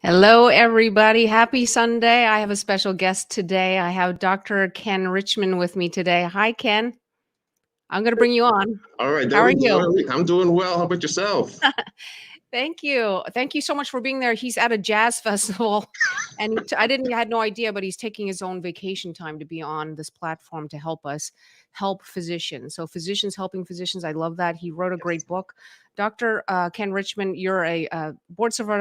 Hello, everybody. Happy Sunday. I have a special guest today. I have Dr. Ken Richmond with me today. Hi, Ken. I'm going to bring you on. All right, How there are we you? go. I'm doing well. How about yourself? Thank you. Thank you so much for being there. He's at a jazz festival, and I had no idea, but he's taking his own vacation time to be on this platform to help us help physicians. So physicians helping physicians. I love that. He wrote a great book. Dr. Ken Richmond, you're a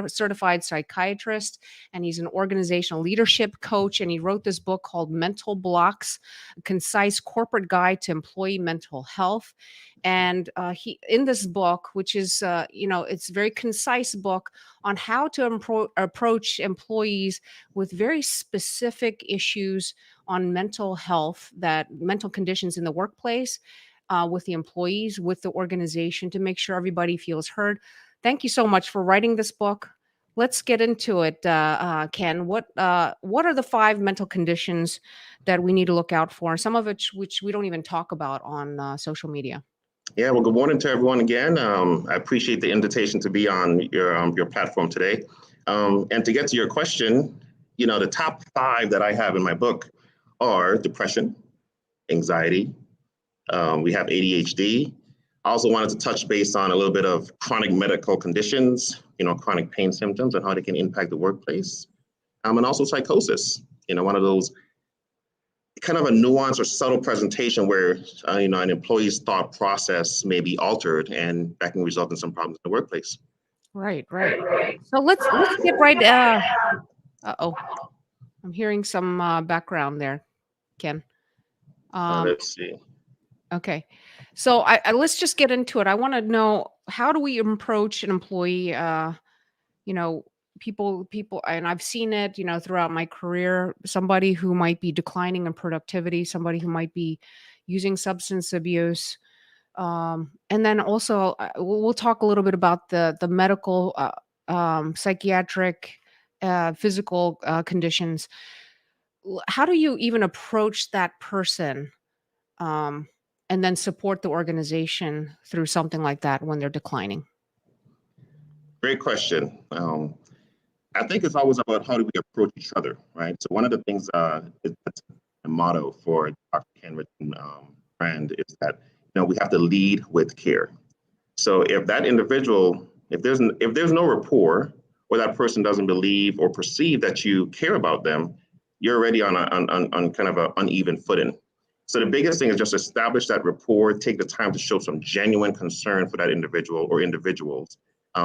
certified psychiatrist, and he's an organizational leadership coach. And he wrote this book called Mental Blocks, a Concise Corporate Guide to Employee Mental Health. And he in this book, which is it's a very concise book on how to approach employees with very specific issues on mental health, that mental conditions in the workplace, with the employees, with the organization, to make sure everybody feels heard. Thank you so much for writing this book. Let's get into it, Ken. What are the 5 mental conditions that we need to look out for? Some of which we don't even talk about on social media. Yeah, well, good morning to everyone again. I appreciate the invitation to be on your platform today. And to get to your question, the top 5 that I have in my book are depression, anxiety. We have ADHD. I also wanted to touch base on a little bit of chronic medical conditions, chronic pain symptoms and how they can impact the workplace. And also psychosis, one of those kind of a nuanced or subtle presentation where an employee's thought process may be altered, and that can result in some problems in the workplace. Right. So let's get right. Uh-oh, I'm hearing some background there, Ken. Let's see. Okay, so let's just get into it. I want to know, how do we approach an employee? You know, people, and I've seen it, throughout my career. Somebody who might be declining in productivity, somebody who might be using substance abuse, and then also we'll talk a little bit about the medical, psychiatric, physical conditions. How do you even approach that person? Um, and then support the organization through something like that when they're declining? Great question. I think it's always about how do we approach each other, right? So one of the things that's a motto for Dr. Ken Richmond brand is that we have to lead with care. So if that individual, if there's no rapport, or that person doesn't believe or perceive that you care about them, you're already on kind of an uneven footing. So the biggest thing is just establish that rapport, take the time to show some genuine concern for that individual or individuals,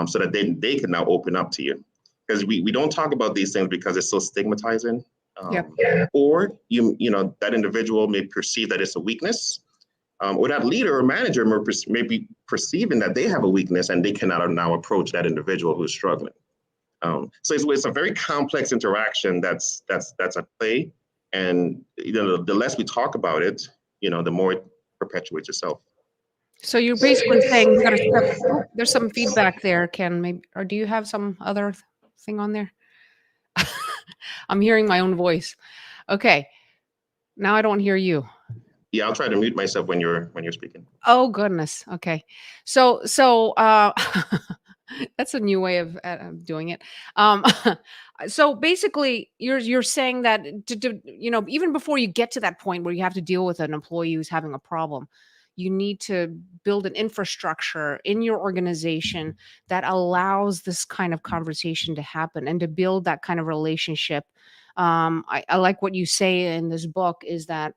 so that they can now open up to you. Because we don't talk about these things because it's so stigmatizing. Yep. Or that individual may perceive that it's a weakness, or that leader or manager may be perceiving that they have a weakness and they cannot now approach that individual who is struggling. So it's a very complex interaction that's at play. And the less we talk about it, the more it perpetuates itself. So you're basically saying we got to step. Oh, there's some feedback there, Ken. Maybe, or do you have some other thing on there? I'm hearing my own voice. Okay, now I don't hear you. Yeah, I'll try to mute myself when you're speaking. Oh goodness. Okay, so that's a new way of doing it. So basically, you're saying that even before you get to that point where you have to deal with an employee who's having a problem, you need to build an infrastructure in your organization that allows this kind of conversation to happen and to build that kind of relationship. I like what you say in this book, is that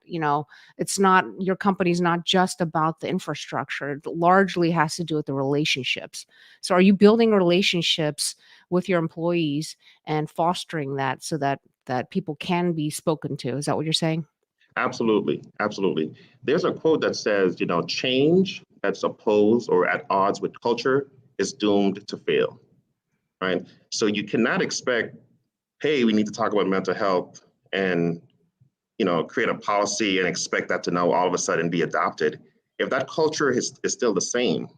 it's not, your company's not just about the infrastructure. It largely has to do with the relationships. So are you building relationships with your employees and fostering that so that people can be spoken to? Is that what you're saying? Absolutely. There's a quote that says, change that's opposed or at odds with culture is doomed to fail, right? So you cannot expect, hey, we need to talk about mental health and, create a policy and expect that to now all of a sudden be adopted. If that culture is still the same,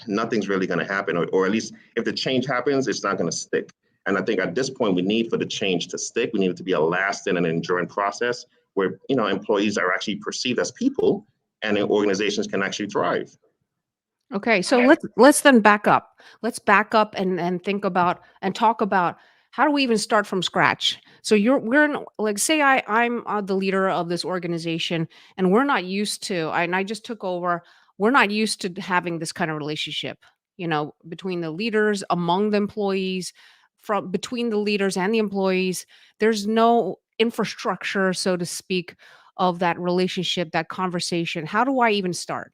nothing's really going to happen, or at least if the change happens, it's not going to stick. And I think at this point, we need for the change to stick. We need it to be a lasting and enduring process where employees are actually perceived as people, and organizations can actually thrive. Okay, so let's then back up. Let's back up and think about and talk about how do we even start from scratch? So we're like, say I'm the leader of this organization, and we're not used to, and I just took over. We're not used to having this kind of relationship, between the leaders, among the employees, from between the leaders and the employees. There's no infrastructure, so to speak, of that relationship, that conversation. How do I even start?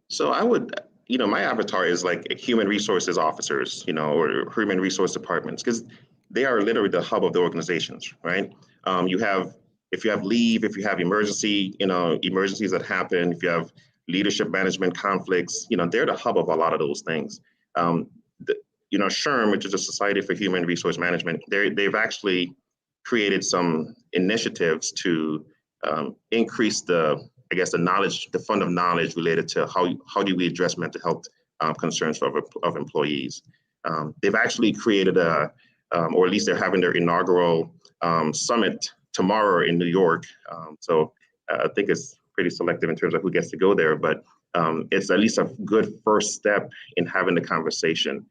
So I would, my avatar is like human resources officers, or human resource departments, because they are literally the hub of the organizations, right? You have, if you have leave, if you have emergencies that happen, if you have leadership management conflicts, they're the hub of a lot of those things. The, SHRM, which is a Society for Human Resource Management, they've actually created some initiatives to increase I guess, the knowledge, the fund of knowledge related to how do we address mental health concerns of employees. They've actually created or at least they're having their inaugural summit tomorrow in New York. So I think it's pretty selective in terms of who gets to go there, but it's at least a good first step in having the conversation.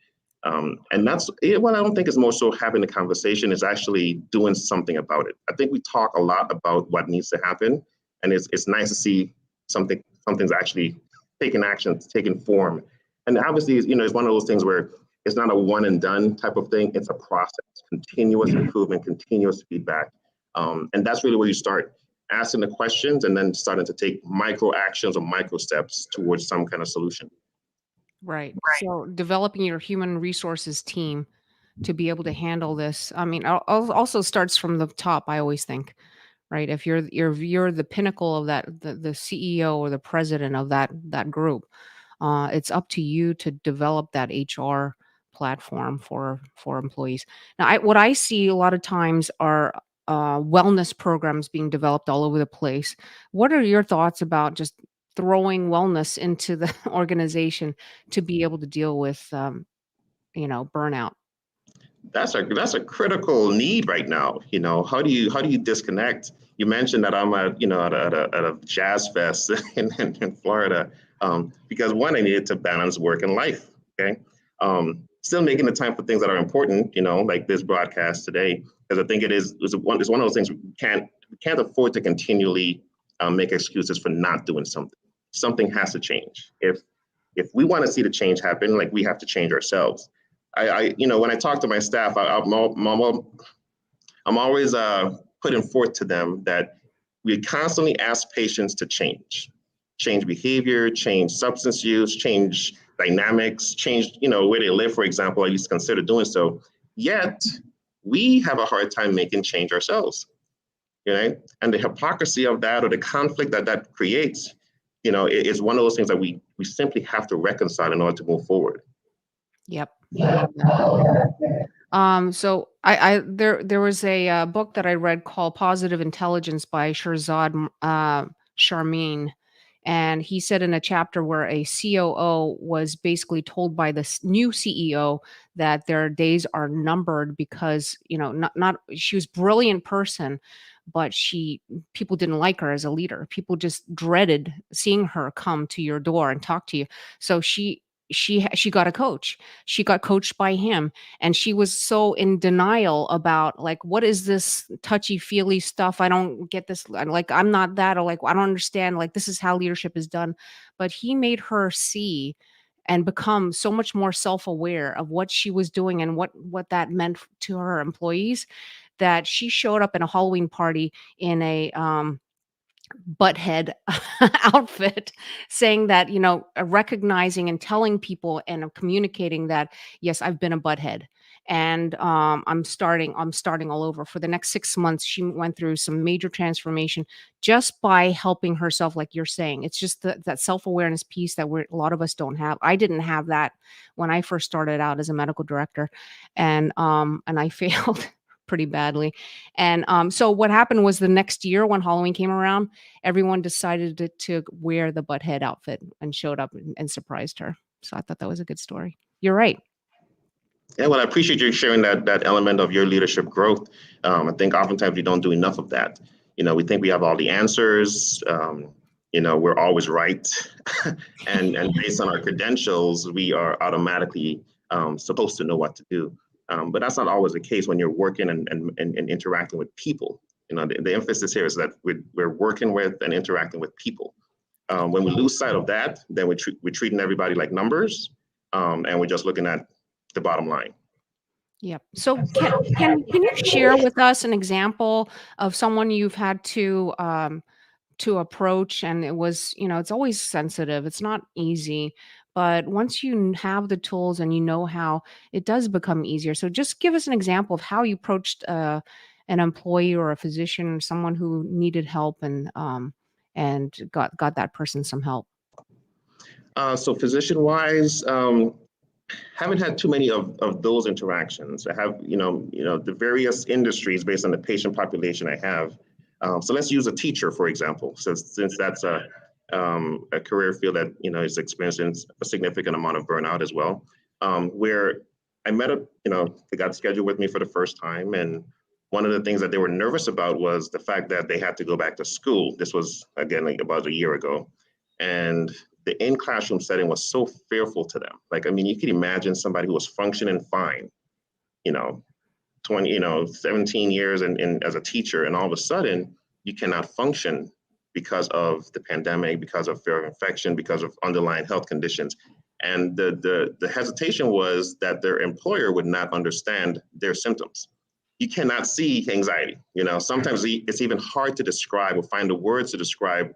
And that's what I don't think is more so having the conversation, is actually doing something about it. I think we talk a lot about what needs to happen, and it's nice to see something's actually taking action, taking form. And obviously, it's one of those things where it's not a one and done type of thing. It's a process, continuous improvement, continuous feedback. And that's really where you start asking the questions and then starting to take micro actions or micro steps towards some kind of solution. Right. So developing your human resources team to be able to handle this. I mean, also starts from the top, I always think, right? If you're the pinnacle of that, the CEO or the president of that group, it's up to you to develop that HR platform for employees. Now, what I see a lot of times are wellness programs being developed all over the place. What are your thoughts about just throwing wellness into the organization to be able to deal with burnout? That's a critical need right now. How do you disconnect? You mentioned that I'm at a jazz fest in Florida, because one, I needed to balance work and life. Okay, still making the time for things that are important. Like this broadcast today, because I think it's one of those things we can't afford to continually make excuses for not doing something. Something has to change. If we want to see the change happen, like, we have to change ourselves. When I talk to my staff, I'm always putting forth to them that we constantly ask patients to change behavior, change substance use, change dynamics, change, where they live, for example. I used to consider doing so. Yet we have a hard time making change ourselves, and the hypocrisy of that, or the conflict that creates, is one of those things that we simply have to reconcile in order to move forward. Yep. So there was a book that I read called Positive Intelligence by Shirzad Sharmin, and he said in a chapter where a COO was basically told by the new CEO that their days are numbered because not she was a brilliant person, but people didn't like her as a leader. People just dreaded seeing her come to your door and talk to you. So she got a coach. She got coached by him, and she was so in denial about, like, what is this touchy feely stuff? I don't get this. Like, I'm not that, or like, I don't understand. Like, this is how leadership is done. But he made her see and become so much more self-aware of what she was doing and what that meant to her employees, that she showed up in a Halloween party in a butthead outfit, saying that, recognizing and telling people and communicating that, yes, I've been a butthead, and I'm starting all over. For the next 6 months, she went through some major transformation just by helping herself, like you're saying. It's just that self-awareness piece that a lot of us don't have. I didn't have that when I first started out as a medical director, and I failed pretty badly. And so what happened was, the next year when Halloween came around, everyone decided to wear the butthead outfit and showed up and surprised her. So I thought that was a good story. You're right. Yeah, well, I appreciate you sharing that element of your leadership growth. I think oftentimes we don't do enough of that. We think we have all the answers. We're always right, and based on our credentials, we are automatically supposed to know what to do. But that's not always the case when you're working and interacting with people. The emphasis here is that we're working with and interacting with people. When we lose sight of that, then we're treating everybody like numbers, and we're just looking at the bottom line. Yep. So can you share with us an example of someone you've had to approach, and it was, it's always sensitive. It's not easy, but once you have the tools and you know how, it does become easier. So just give us an example of how you approached an employee or a physician or someone who needed help and got that person some help. So physician-wise, haven't had too many of those interactions. I have, the various industries based on the patient population I have. So let's use a teacher, for example, since that's a career field that, is experiencing a significant amount of burnout as well, where I met they got scheduled with me for the first time. And one of the things that they were nervous about was the fact that they had to go back to school. This was, again, like about a year ago. And the in-classroom setting was so fearful to them. Like, I mean, you could imagine somebody who was functioning fine, 17 years and as a teacher, and all of a sudden you cannot function because of the pandemic, because of fear of infection, because of underlying health conditions. And the hesitation was that their employer would not understand their symptoms. You cannot see anxiety. Sometimes it's even hard to describe or find the words to describe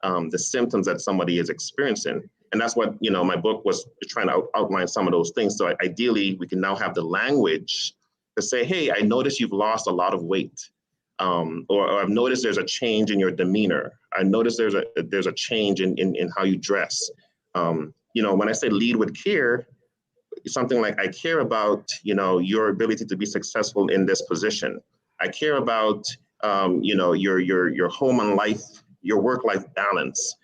the symptoms that somebody is experiencing. And that's what, my book was trying to outline some of those things. So ideally, we can now have the language to say, hey, I noticed you've lost a lot of weight. Or I've noticed there's a change in your demeanor. I noticed there's a change in how you dress. When I say lead with care, something like, I care about, your ability to be successful in this position. I care about, your home and life, your work-life balance.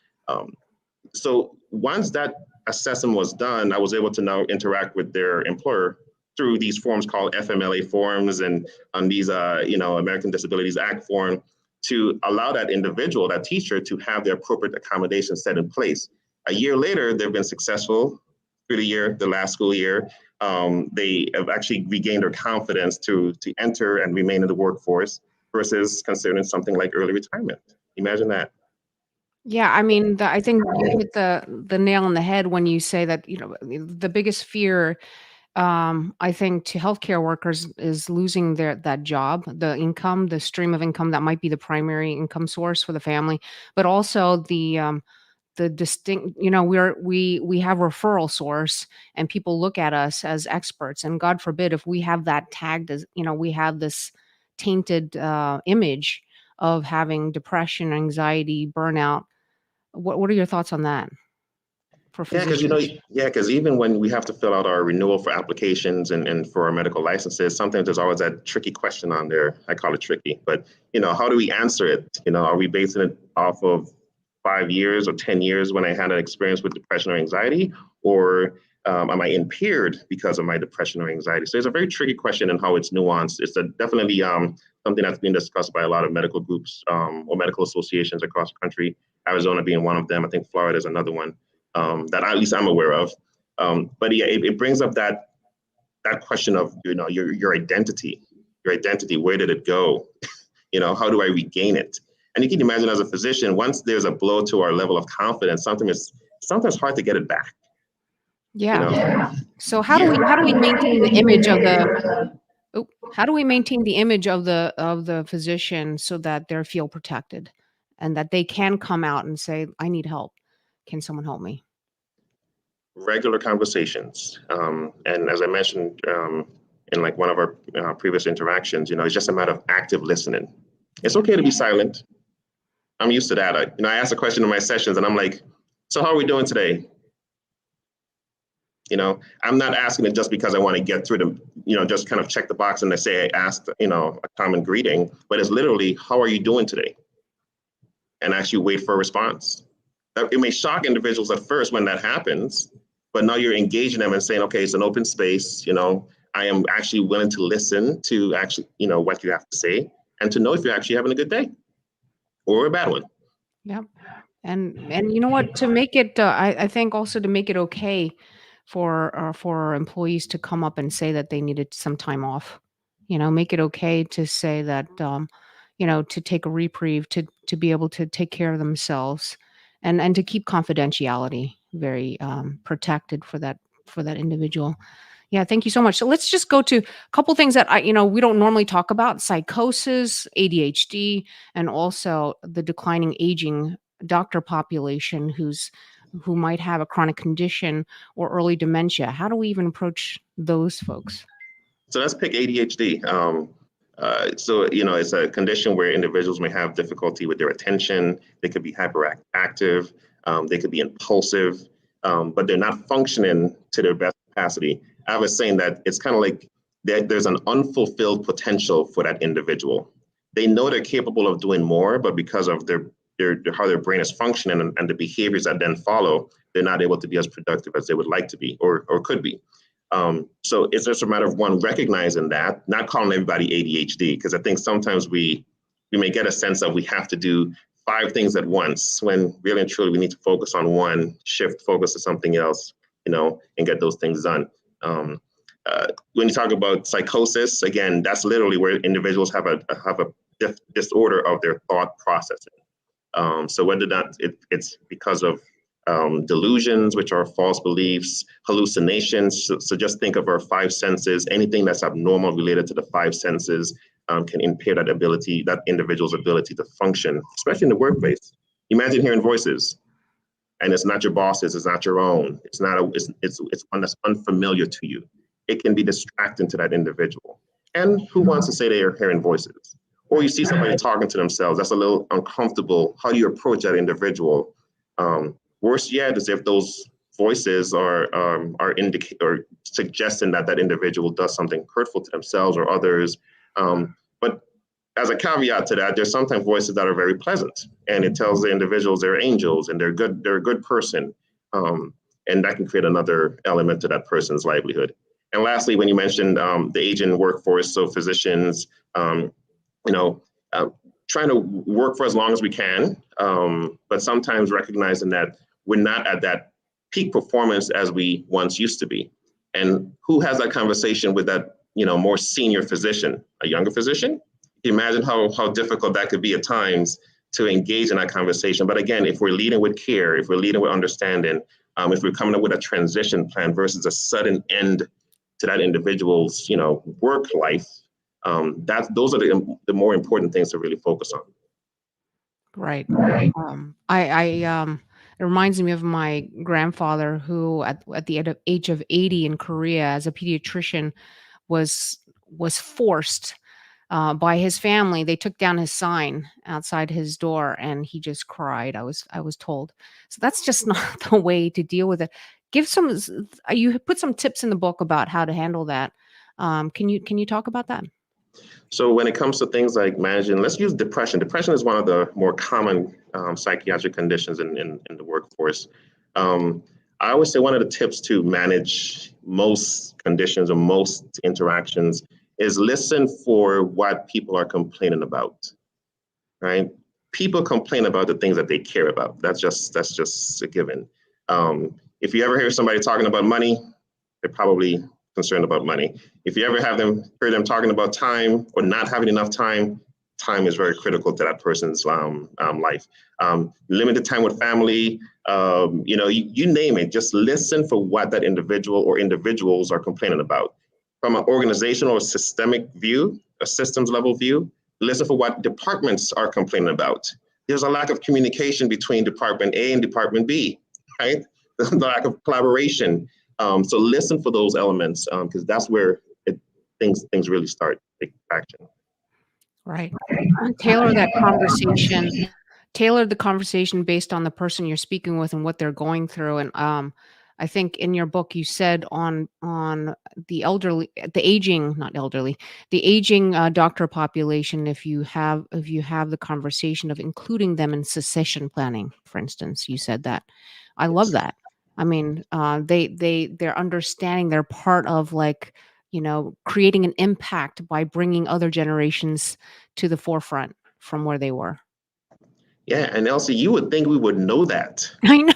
So once that assessment was done, I was able to now interact with their employer through these forms called FMLA forms and on these, American Disabilities Act form, to allow that individual, that teacher, to have the appropriate accommodations set in place. A year later, they've been successful through the last school year. They have actually regained their confidence to enter and remain in the workforce versus considering something like early retirement. Imagine that. Yeah, I mean, I think you hit the nail on the head when you say that, the biggest fear, I think, to healthcare workers is losing that job, the income, the stream of income that might be the primary income source for the family, but also the distinct, we have referral source and people look at us as experts, and God forbid if we have that tagged as, we have this tainted image of having depression, anxiety, burnout. What are your thoughts on that for physicians? Because even when we have to fill out our renewal for applications and for our medical licenses, sometimes there's always that tricky question on there. I call it tricky, but how do we answer it? Are we basing it off of 5 years or 10 years when I had an experience with depression or anxiety, or am I impaired because of my depression or anxiety? So it's a very tricky question and how it's nuanced. It's definitely something that's being discussed by a lot of medical groups or medical associations across the country. Arizona being one of them. I think Florida is another one that at least I'm aware of. But yeah, it brings up that question of your identity. Your identity. Where did it go? How do I regain it? And you can imagine, as a physician, once there's a blow to our level of confidence, sometimes hard to get it back. Yeah. So how do we maintain the image of the physician so that they feel protected and that they can come out and say, I need help. Can someone help me? Regular conversations. And as I mentioned in like one of our previous interactions, it's just a matter of active listening. It's okay to be silent. I'm used to that. I ask a question in my sessions and I'm like, so how are we doing today? I'm not asking it just because I want to get through the, just kind of check the box and I say I asked, a common greeting, but it's literally, how are you doing today? And actually wait for a response. It may shock individuals at first when that happens, but now you're engaging them and saying, okay, it's an open space. I am actually willing to listen to actually, what you have to say and to know if you're actually having a good day or a bad one. Yeah. And you know what, to make it, I think also to make it okay for employees to come up and say that they needed some time off. Make it okay to say that, to take a reprieve, to be able to take care of themselves, and to keep confidentiality very protected for that individual. Yeah, thank you so much. So let's just go to a couple things that we don't normally talk about: psychosis, ADHD, and also the declining aging doctor population who might have a chronic condition or early dementia. How do we even approach those folks? So let's pick ADHD. It's a condition where individuals may have difficulty with their attention. They could be hyperactive. They could be impulsive, but they're not functioning to their best capacity. I was saying that it's kind of like there's an unfulfilled potential for that individual. They know they're capable of doing more, but because of how their brain is functioning and the behaviors that then follow, they're not able to be as productive as they would like to be or could be. So it's just a matter of one recognizing that, not calling everybody ADHD, because I think sometimes we may get a sense that we have to do 5 things at once, when really and truly we need to focus on one, shift focus to something else, and get those things done. When you talk about psychosis, again, that's literally where individuals have a disorder of their thought processing. So whether that it's because of delusions, which are false beliefs, hallucinations. So just think of our 5 senses. Anything that's abnormal related to the 5 senses can impair that individual's ability to function, especially in the workplace. Imagine hearing voices, and it's not your boss's, it's not your own. It's one that's unfamiliar to you. It can be distracting to that individual. And who wants to say they are hearing voices? Or you see somebody talking to themselves, that's a little uncomfortable. How do you approach that individual? Worse yet is if those voices are suggesting that individual does something hurtful to themselves or others. But as a caveat to that, there's sometimes voices that are very pleasant, and it tells the individuals they're angels and they're a good person, and that can create another element to that person's livelihood. And lastly, when you mentioned the aging workforce, so physicians, trying to work for as long as we can, but sometimes recognizing that we're not at that peak performance as we once used to be. And who has that conversation with that, more senior physician, a younger physician? You imagine how difficult that could be at times to engage in that conversation. But again, if we're leading with care, if we're leading with understanding, if we're coming up with a transition plan versus a sudden end to that individual's, work life, those are the more important things to really focus on. Right. It reminds me of my grandfather who at the age of 80 in Korea as a pediatrician was forced by his family. They took down his sign outside his door and he just cried. I was told. So that's just not the way to deal with it. You put some tips in the book about how to handle that. Can you talk about that? So when it comes to things like managing, let's use depression. Depression is one of the more common psychiatric conditions in the workforce. I always say one of the tips to manage most conditions or most interactions is listen for what people are complaining about, right? People complain about the things that they care about. That's just a given. If you ever hear somebody talking about money, they're probably concerned about money. If you ever hear them talking about time or not having enough time, time is very critical to that person's life. Limited time with family, you name it. Just listen for what that individual or individuals are complaining about. From an organizational or systemic view, a systems level view, listen for what departments are complaining about. There's a lack of communication between Department A and Department B, right? The lack of collaboration. So listen for those elements because that's where things really start taking action. Right. Tailor the conversation based on the person you're speaking with and what they're going through. And I think in your book you said on the aging doctor population, if you have the conversation of including them in succession planning, for instance, you said that. I love that. I mean, they're understanding they're part of creating an impact by bringing other generations to the forefront from where they were. Yeah, and Elsie, you would think we would know that. I know.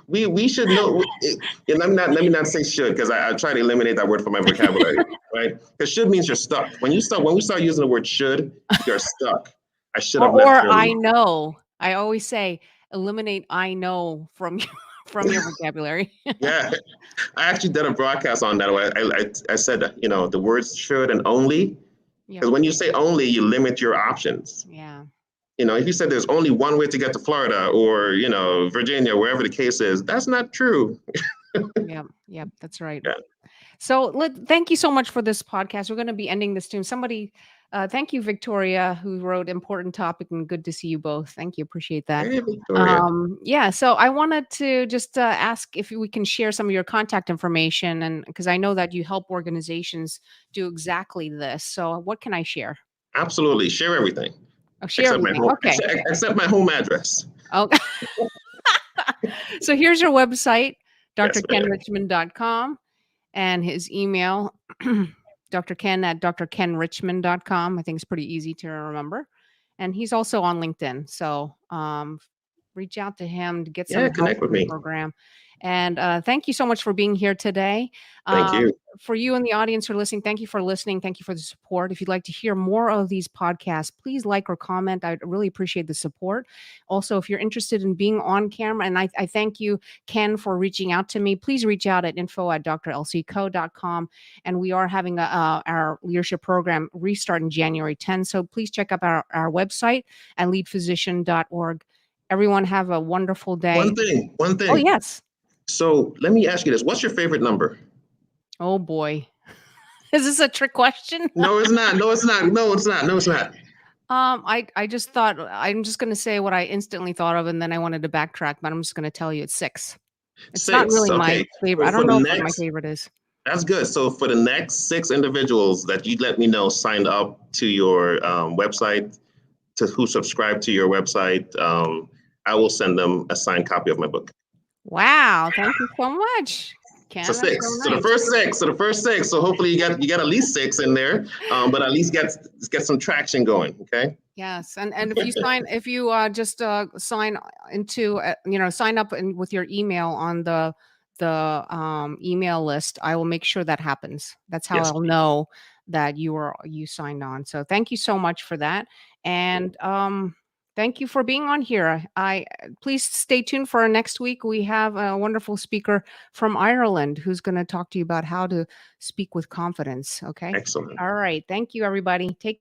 we should know. And let me not say should, because I try to eliminate that word from my vocabulary, right? Because should means you're stuck. When we start using the word should, you're stuck. I should have left Or I early. know. I always say eliminate I know from from your vocabulary. Yeah, I actually did a broadcast on that. I said that, the words should and only, Yep. because when you say only, you limit your options. Yeah. If you said there's only one way to get to Florida or, Virginia, wherever the case is, that's not true. Yep, that's right. Yeah. So thank you so much for this podcast. We're going to be ending this soon. Thank you, Victoria, who wrote important topic, and good to see you both. Thank you. Appreciate that. Hey, Victoria. Yeah. So I wanted to just ask if we can share some of your contact information, and because I know that you help organizations do exactly this. So what can I share? Absolutely. Share everything. Oh, share Except everything. my home, Okay. except my home address. Oh. So here's your website, Yes, ma'am. drkenrichmond.com, and his email, drken@drkenrichmond.com. I think it's pretty easy to remember. And he's also on LinkedIn. So reach out to him to get some help Connect with with the me. program. And thank you so much for being here today. Thank you. For you in the audience who are listening, thank you for listening. Thank you for the support. If you'd like to hear more of these podcasts, please like or comment. I'd really appreciate the support. Also, if you're interested in being on camera, and I thank you, Ken, for reaching out to me, please reach out at info@drlcco.com. And we are having our leadership program restart in January 10th. So please check out our website at leadphysician.org. Everyone have a wonderful day. One thing. Oh, yes. So let me ask you this. What's your favorite number? Oh, boy. Is this a trick question? No, it's not. No, it's not. No, it's not. No, it's not. I just thought I'm just going to say what I instantly thought of, and then I wanted to backtrack, but I'm just going to tell you it's 6. It's not really my favorite. I don't know what my favorite is. That's good. So for the next 6 individuals that you let me know signed up to your website, who subscribe to your website, I will send them a signed copy of my book. Wow. Thank you so much. Ken, So 6. so So nice. the first 6. So the first 6. So hopefully you get at least 6 in there, but at least get some traction going. Okay. Yes, and if you just sign into sign up with your email on the email list, I will make sure that happens. That's how Yes, I'll know that you signed on. So thank you so much for that, and thank you for being on here. Please stay tuned for our next week. We have a wonderful speaker from Ireland who's going to talk to you about how to speak with confidence. Okay. Excellent. All right. Thank you, everybody. Take